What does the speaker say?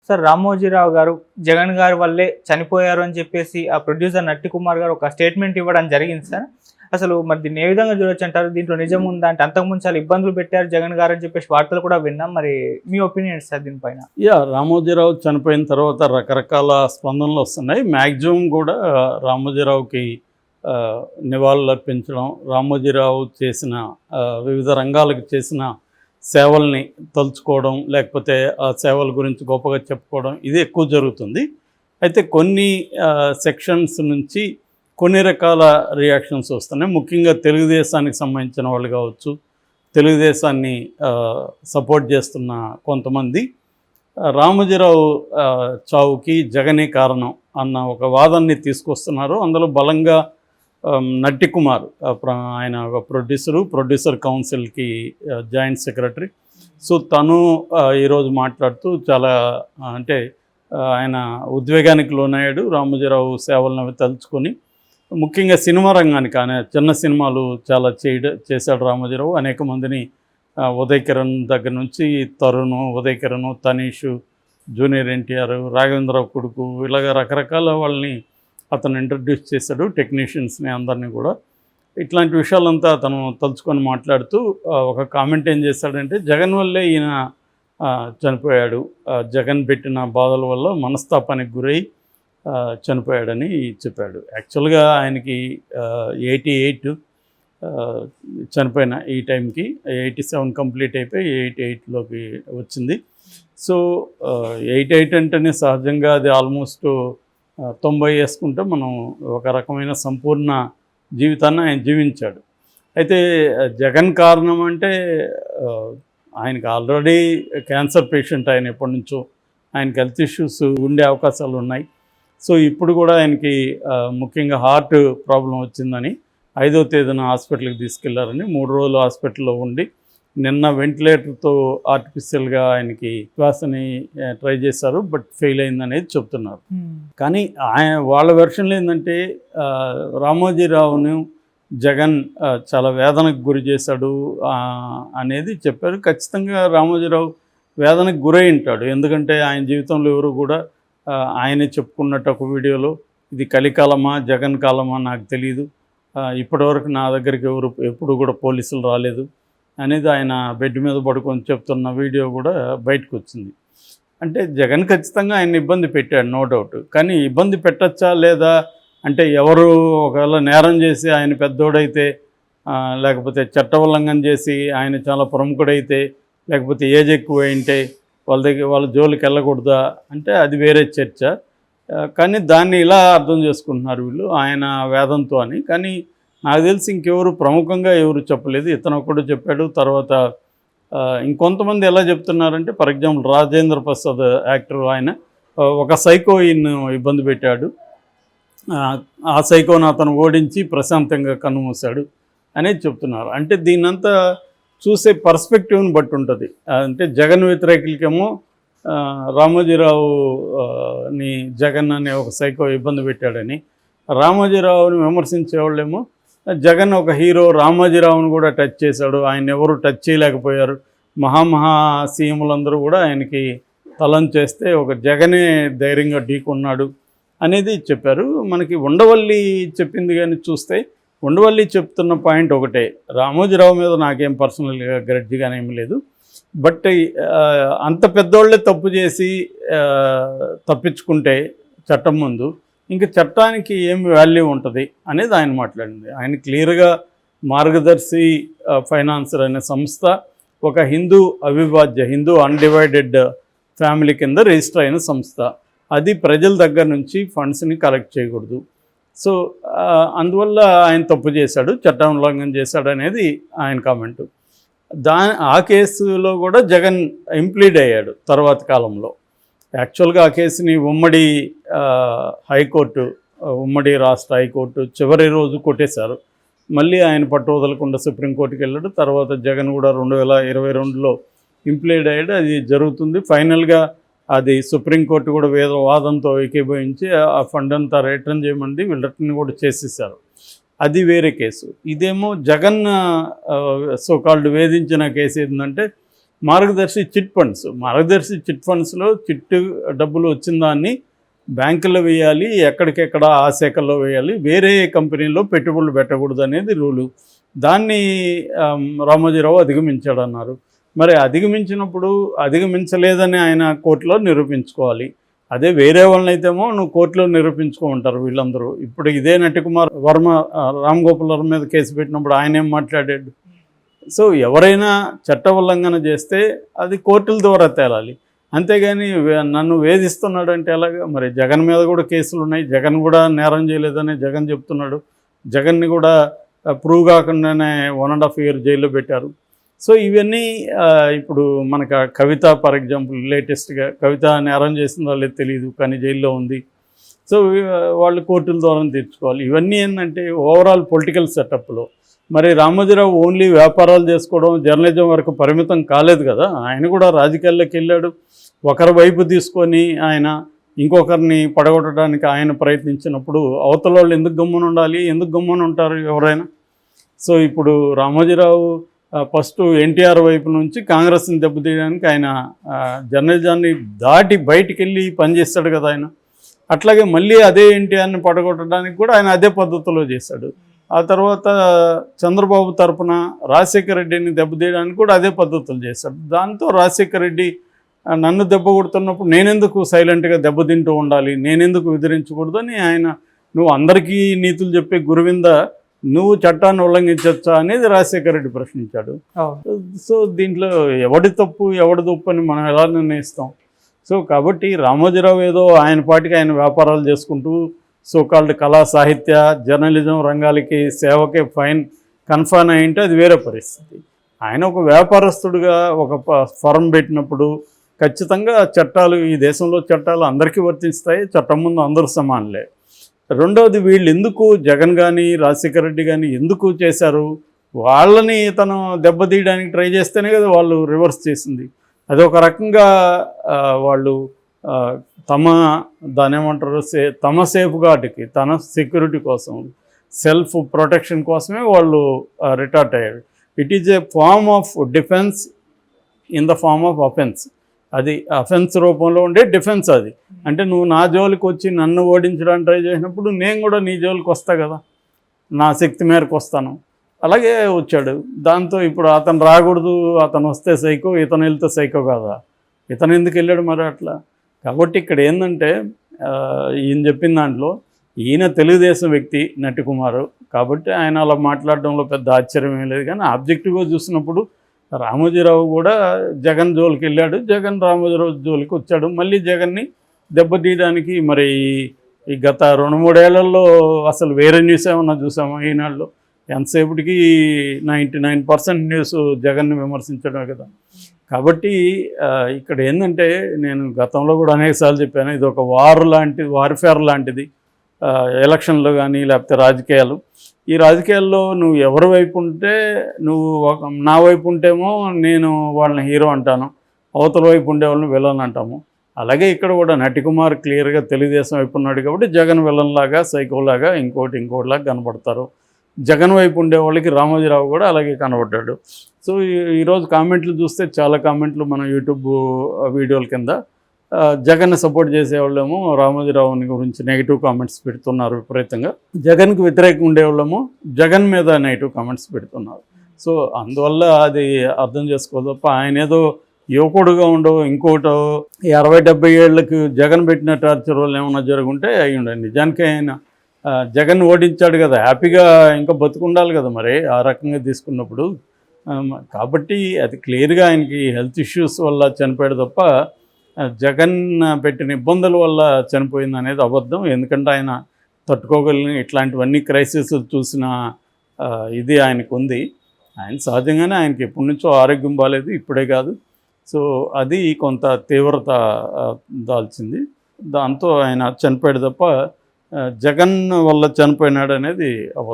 Sir Ramoji Rao గారు జగన్ గారి వల్లే చనిపోయారు అని చెప్పేసి ఆ ప్రొడ్యూసర్ నట్టి కుమార్ గారు ఒక స్టేట్మెంట్ ఇవ్వడం జరిగింది సార్. అసలు మరి దీన్ని ఏ విధంగా చూడొచ్చు అంటారు? దీంట్లో నిజం ఉందా? అంటే అంతకుముందు చాలా ఇబ్బందులు పెట్టారు జగన్ గారు అని చెప్పేసి వార్తలు కూడా విన్నాం. మరి మీ ఒపీనియన్ సార్ దీనిపైన? రామోజీరావు చనిపోయిన తర్వాత రకరకాల స్పందనలు వస్తున్నాయి. మ్యాక్సిమం కూడా రామోజీరావుకి నివాళులు అర్పించడం, రామోజీరావు చేసిన వివిధ రంగాలకు చేసిన సేవల్ని తలుచుకోవడం, లేకపోతే ఆ సేవల గురించి గొప్పగా చెప్పుకోవడం, ఇది ఎక్కువ జరుగుతుంది. అయితే కొన్ని సెక్షన్స్ నుంచి కొన్ని రకాల రియాక్షన్స్ వస్తున్నాయి. ముఖ్యంగా తెలుగుదేశానికి సంబంధించిన వాళ్ళు కావచ్చు, తెలుగుదేశాన్ని సపోర్ట్ చేస్తున్న కొంతమంది రామోజీరావు చావుకి జగనే కారణం అన్న ఒక వాదనని తీసుకొస్తున్నారు. అందులో బలంగా నట్టి కుమార్, ఆయన ఒక ప్రొడ్యూసర్ కౌన్సిల్కి జాయింట్ సెక్రటరీ. సో తను ఈరోజు మాట్లాడుతూ చాలా అంటే ఆయన ఉద్వేగానికి లోనయ్యాడు. రామోజీరావు సేవలను అవి తలుచుకొని, ముఖ్యంగా సినిమా రంగానికి ఆయన చిన్న సినిమాలు చాలా చేశాడు రామోజీరావు. అనేక మందిని ఉదయ్ కిరణ్ దగ్గర నుంచి తరుణ్, ఉదయ్ కిరణ్, తనీష్, జూనియర్ ఎన్టీఆర్, రాఘవేంద్రరావు కొడుకు, ఇలాగ రకరకాల వాళ్ళని అతను ఇంట్రడ్యూస్ చేశాడు, టెక్నీషియన్స్ని అందరినీ కూడా. ఇట్లాంటి విషయాలంతా అతను తలుచుకొని మాట్లాడుతూ ఒక కామెంట్ ఏం చేశాడంటే, జగన్ వల్లే ఈయన చనిపోయాడు, జగన్ పెట్టిన బాధల వల్ల మనస్తాపానికి గురై చనిపోయాడని చెప్పాడు. యాక్చువల్గా ఆయనకి 88 చనిపోయిన ఈ టైంకి 87 కంప్లీట్ అయిపోయి 88లోకి వచ్చింది. సో 88 అంటేనే సహజంగా అది ఆల్మోస్ట్ 90 వేసుకుంటే మనం ఒక రకమైన సంపూర్ణ జీవితాన్ని ఆయన జీవించాడు. అయితే జగన్ కారణం అంటే ఆయనకు ఆల్రెడీ క్యాన్సర్ పేషెంట్, ఆయన ఎప్పటి నుంచో ఆయనకి హెల్త్ ఇష్యూస్ ఉండే అవకాశాలు ఉన్నాయి. సో ఇప్పుడు కూడా ఆయనకి ముఖ్యంగా హార్ట్ ప్రాబ్లం వచ్చిందని 5వ తేదీన హాస్పిటల్కి తీసుకెళ్లారని, 3 రోజులు హాస్పిటల్లో ఉండి నిన్న వెంటిలేటర్తో ఆర్టిఫిషియల్గా ఆయనకి శ్వాసని ట్రై చేశారు, బట్ ఫెయిల్ అయిందనేది చెప్తున్నారు. కానీ వాళ్ళ వెర్షన్లో ఏంటంటే రామోజీరావును జగన్ చాలా వేదనకు గురి చేశాడు అనేది చెప్పారు. ఖచ్చితంగా రామోజీరావు వేదనకు గురై ఉంటాడు. ఎందుకంటే ఆయన జీవితంలో ఎవరు కూడా ఆయనే చెప్పుకున్నట్టు ఒక వీడియోలో, ఇది కలికాలమా జగన్ కాలమా నాకు తెలియదు, ఇప్పటివరకు నా దగ్గరికి ఎప్పుడు కూడా పోలీసులు రాలేదు అనేది ఆయన బెడ్ మీద పడుకొని చెప్తున్న వీడియో కూడా బయటకు వచ్చింది. అంటే జగన్ ఖచ్చితంగా ఆయన ఇబ్బంది పెట్టాడు, నో డౌట్. కానీ ఇబ్బంది పెట్టచ్చా లేదా అంటే, ఎవరు ఒకవేళ నేరం చేసి ఆయన పెద్దోడైతే, లేకపోతే చట్ట ఉల్లంఘన చేసి ఆయన చాలా ప్రముఖుడైతే, లేకపోతే ఏజ్ ఎక్కువ అయింటే వాళ్ళ జోలికి వెళ్ళకూడదా అంటే అది వేరే చర్చ. కానీ దాన్ని ఇలా అర్థం చేసుకుంటున్నారు వీళ్ళు ఆయన వేదంతో అని. కానీ నాకు తెలిసి ఇంకెవరు ప్రముఖంగా ఎవరు చెప్పలేదు, ఇతను ఒకడు చెప్పాడు. తర్వాత ఇంకొంతమంది ఎలా చెప్తున్నారంటే, for example Rajendra Prasad actor, ఆయన ఒక సైకోయిన్ ఇబ్బంది పెట్టాడు, ఆ సైకోను అతను ఓడించి ప్రశాంతంగా కన్నుమూశాడు అనేది చెప్తున్నారు. అంటే దీన్నంతా చూసే పర్స్పెక్టివ్ని బట్టి ఉంటుంది. అంటే జగన్ వ్యతిరేకులకేమో రామోజీరావుని జగన్ అనే ఒక సైకో ఇబ్బంది పెట్టాడని, రామోజీరావుని విమర్శించేవాళ్ళేమో జగన్ ఒక హీరో, రామోజీరావుని కూడా టచ్ చేశాడు, ఆయన ఎవరు టచ్ చేయలేకపోయారు, మహామహా సీఎంలందరూ కూడా ఆయనకి తలం చేస్తే ఒక జగనే ధైర్యంగా ఢీకొన్నాడు అనేది చెప్పారు. మనకి ఉండవల్లి చెప్పింది కానీ చూస్తే, ఉండవల్లి చెప్తున్న పాయింట్ ఒకటే, రామోజీరావు మీద నాకేం పర్సనల్గా గ్రడ్జిగానే ఏమి లేదు, బట్ అంత పెద్దోళ్ళే తప్పు చేసి తప్పించుకుంటే చట్టం ముందు ఇంకా చట్టానికి ఏం వాల్యూ ఉంటుంది అనేది ఆయన మాట్లాడింది. ఆయన క్లియర్గా మార్గదర్శి ఫైనాన్సర్ అనే సంస్థ ఒక హిందూ అవిభాజ్య, హిందూ అన్డివైడెడ్ ఫ్యామిలీ కింద రిజిస్టర్ అయిన సంస్థ. అది ప్రజల దగ్గర నుంచి ఫండ్స్ని కలెక్ట్ చేయకూడదు. సో అందువల్ల ఆయన తప్పు చేశాడు, చట్టం ఉల్లంఘన చేశాడు అనేది ఆయన కామెంటు. ఆ కేసులో కూడా జగన్ ఇంప్లీడ్ అయ్యాడు తర్వాత కాలంలో. యాక్చువల్గా ఆ కేసుని ఉమ్మడి హైకోర్టు, ఉమ్మడి రాష్ట్ర హైకోర్టు చివరి రోజు కొట్టేశారు. మళ్ళీ ఆయన పట్టు వదలకుండా సుప్రీంకోర్టుకి వెళ్ళాడు. తర్వాత జగన్ కూడా 2022లో ఇంప్లీడ్ అయ్యాడు. అది జరుగుతుంది. ఫైనల్గా అది సుప్రీంకోర్టు కూడా వాదంతో ఏకీభవించి ఆ ఫండ్ అంతా రిటర్న్ చేయమంది, వీళ్ళు రిటర్న్ కూడా చేసేసారు. అది వేరే కేసు. ఇదేమో జగన్ సో కాల్డ్ వేధించిన కేసు ఏంటంటే, మార్గదర్శి చిట్ ఫండ్స్లో చిట్టు డబ్బులు వచ్చిన దాన్ని బ్యాంకుల్లో వేయాలి, ఎక్కడికెక్కడ ఆ శాఖల్లో వేయాలి, వేరే కంపెనీలో పెట్టుబడులు పెట్టకూడదు అనేది రూలు. దాన్ని రామోజీరావు అధిగమించాడన్నారు. మరి అధిగమించినప్పుడు అధిగమించలేదని ఆయన కోర్టులో నిరూపించుకోవాలి. అదే వేరే వాళ్ళనైతేమో నువ్వు కోర్టులో నిరూపించుకోమంటారు వీళ్ళందరూ. ఇప్పుడు ఇదే నటికుమార్ వర్మ రామ్ గోపాల్ వర్మ మీద కేసు పెట్టినప్పుడు ఆయన ఏం మాట్లాడాడు? సో ఎవరైనా చట్ట ఉల్లంఘన చేస్తే అది కోర్టుల ద్వారా తేలాలి, అంతేగాని నన్ను వేధిస్తున్నాడు అంటే ఎలాగా? మరి జగన్ మీద కూడా కేసులు ఉన్నాయి, జగన్ కూడా నేరం చేయలేదని జగన్ చెప్తున్నాడు. జగన్ని కూడా ప్రూవ్ కాకుండానే 1.5 year జైల్లో పెట్టారు. సో ఇవన్నీ ఇప్పుడు మనకు కవిత ఫర్ ఎగ్జాంపుల్ లేటెస్ట్గా కవిత నేరం చేసిందో లేదో తెలియదు, కానీ జైల్లో ఉంది. సో వాళ్ళు కోర్టుల ద్వారా తీర్చుకోవాలి. ఇవన్నీ ఏంటంటే ఓవరాల్ పొలిటికల్ సెటప్లో మరి రామోజీరావు ఓన్లీ వ్యాపారాలు చేసుకోవడం, జర్నలిజం వరకు పరిమితం కాలేదు కదా. ఆయన కూడా రాజకీయాల్లోకి వెళ్ళాడు. ఒకరి వైపు తీసుకొని ఆయన ఇంకొకరిని పడగొట్టడానికి ఆయన ప్రయత్నించినప్పుడు అవతల వాళ్ళు ఎందుకు గమ్మున ఉండాలి? ఎందుకు గమ్మున ఉంటారు ఎవరైనా? సో ఇప్పుడు రామోజీరావు ఫస్ట్ ఎన్టీఆర్ వైపు నుంచి కాంగ్రెస్ని దెబ్బతీయడానికి ఆయన జర్నలిజాన్ని దాటి బయటికి వెళ్ళి పనిచేస్తాడు కదా ఆయన. అట్లాగే మళ్ళీ అదే ఎన్టీఆర్ని పడగొట్టడానికి కూడా ఆయన అదే పద్ధతిలో చేశాడు. ఆ తర్వాత చంద్రబాబు తరపున రాజశేఖర రెడ్డిని దెబ్బతీయడానికి కూడా అదే పద్ధతులు చేశాడు. దాంతో రాజశేఖర రెడ్డి నన్ను దెబ్బ కొడుతున్నప్పుడు నేనెందుకు సైలెంట్గా దెబ్బతింటూ ఉండాలి, నేనెందుకు ఎదిరించకూడదు అని ఆయన, నువ్వు అందరికీ నీతులు చెప్పే గురువింద నువ్వు చట్టాన్ని ఉల్లంఘించవచ్చా అనేది రాజశేఖర రెడ్డి ప్రశ్నించాడు. సో దీంట్లో ఎవడి తప్పు ఎవడి తప్పు అని మనం ఎలా నిర్ణయిస్తాం? సో కాబట్టి రామోజీరావు ఏదో ఆయన పాటికి ఆయన వ్యాపారాలు చేసుకుంటూ సోకాల్డ్ కళా సాహిత్య జర్నలిజం రంగాలకి సేవకే కన్ఫర్మ్ అయింటే అది వేరే పరిస్థితి. ఆయన ఒక వ్యాపారస్తుడిగా ఒక ఫర్మ్ పెట్టినప్పుడు ఖచ్చితంగా చట్టాలు, ఈ దేశంలో చట్టాలు అందరికీ వర్తిస్తాయి, చట్టం ముందు అందరూ సమానులే. రెండవది, వీళ్ళు ఎందుకు జగన్ కానీ రాజశేఖర రెడ్డి కానీ ఎందుకు చేశారు? వాళ్ళని తను దెబ్బతీయడానికి ట్రై చేస్తేనే కదా వాళ్ళు రివర్స్ చేసింది. అది ఒక రకంగా వాళ్ళు దాని ఏమంటారు, తమ సేఫ్ గార్డ్కి, తన సెక్యూరిటీ కోసం, సెల్ఫ్ ప్రొటెక్షన్ కోసమే వాళ్ళు రిటార్ట్ అయ్యారు. It is a form of defence in the form of offence. అది అఫెన్స్ రూపంలో ఉండే డిఫెన్స్. అది అంటే నువ్వు నా జోలికి వచ్చి నన్ను ఓడించడానికి ట్రై చేసినప్పుడు నేను కూడా నీ జోలికి వస్తా కదా, నా శక్తి మేరకు వస్తాను. అలాగే వచ్చాడు. దాంతో ఇప్పుడు అతను రాకూడదు, అతను వస్తే సైకో, ఇతను వెళ్తే సైకో కాదా? ఇతను ఎందుకు వెళ్ళాడు మరి అట్లా? కాబట్టి ఇక్కడ ఏంటంటే ఈయన చెప్పిన దాంట్లో ఈయన తెలుగుదేశం వ్యక్తి నటికుమారు కాబట్టి ఆయన అలా మాట్లాడడంలో పెద్ద ఆశ్చర్యం ఏం లేదు. కానీ ఆబ్జెక్టివ్గా చూసినప్పుడు రామోజీరావు కూడా జగన్ జోలికి వెళ్ళాడు, జగన్ రామోజీరావు జోలికి వచ్చాడు. మళ్ళీ జగన్ని దెబ్బతీయడానికి మరి ఈ గత 2-3 ఏళ్లలో అసలు వేరే న్యూస్ ఏమన్నా చూసామా? ఈనాడులో ఎంతసేపటికి 99% న్యూస్ జగన్ని విమర్శించడమే కదా. కాబట్టి ఇక్కడ ఏంటంటే నేను గతంలో కూడా అనేకసార్లు చెప్పాను, ఇది ఒక వార్ఫేర్ లాంటిది. ఎలక్షన్లు కానీ లేకపోతే రాజకీయాలు, ఈ రాజకీయాల్లో నువ్వు ఎవరి వైపు ఉంటే, నువ్వు నా వైపు ఉంటేమో నేను వాళ్ళని హీరో అంటాను, అవతల వైపు ఉండే వాళ్ళని విలన్ అంటాము. అలాగే ఇక్కడ కూడా నటికుమార్ క్లియర్గా తెలుగుదేశం వైపు ఉన్నాడు కాబట్టి జగన్ విలన్లాగా, సైకోలాగా, ఇంకోటిలాగా కనబడతారు. జగన్ వైపు ఉండే వాళ్ళకి రామోజీరావు కూడా అలాగే కనబడ్డాడు. సో ఈరోజు కామెంట్లు చూస్తే చాలా కామెంట్లు మన యూట్యూబ్ వీడియోల కింద జగన్ని సపోర్ట్ చేసేవాళ్ళేమో రామోజీరావుని గురించి నెగిటివ్ కామెంట్స్ పెడుతున్నారు విపరీతంగా, జగన్కి వ్యతిరేకంగా ఉండేవాళ్ళేమో జగన్ మీద నెగిటివ్ కామెంట్స్ పెడుతున్నారు. సో అందువల్ల అది అర్థం చేసుకోవాలి తప్ప ఆయన ఏదో యువకుడుగా ఉండవు ఇంకోటో 60-70 ఏళ్ళకి జగన్ పెట్టిన టార్చర్ వల్ల ఏమన్నా జరుగుంటే అయ్యి ఉండే. నిజానికి ఆయన జగన్ ఓడించాడు కదా, హ్యాపీగా ఇంకా బతుకుండాలి కదా మరి ఆ రకంగా తీసుకున్నప్పుడు. కాబట్టి అది క్లియర్గా ఆయనకి హెల్త్ ఇష్యూస్ వల్ల చనిపోయాడు తప్ప జగన్ పెట్టిన ఇబ్బందుల వల్ల చనిపోయింది అనేది అబద్ధం. ఎందుకంటే ఆయన తట్టుకోగలిగిన ఇట్లాంటివన్నీ క్రైసిస్ చూసిన ఇది ఆయనకు ఉంది. ఆయన సహజంగానే ఆయనకి ఎప్పటి నుంచో ఆరోగ్యం బాగాలేదు, ఇప్పుడే కాదు. సో అది కొంత తీవ్రత దాల్చింది, దాంతో ఆయన చనిపోయాడు తప్ప జగన్ వల్ల చనిపోయినాడు అనేది అబద్ధం.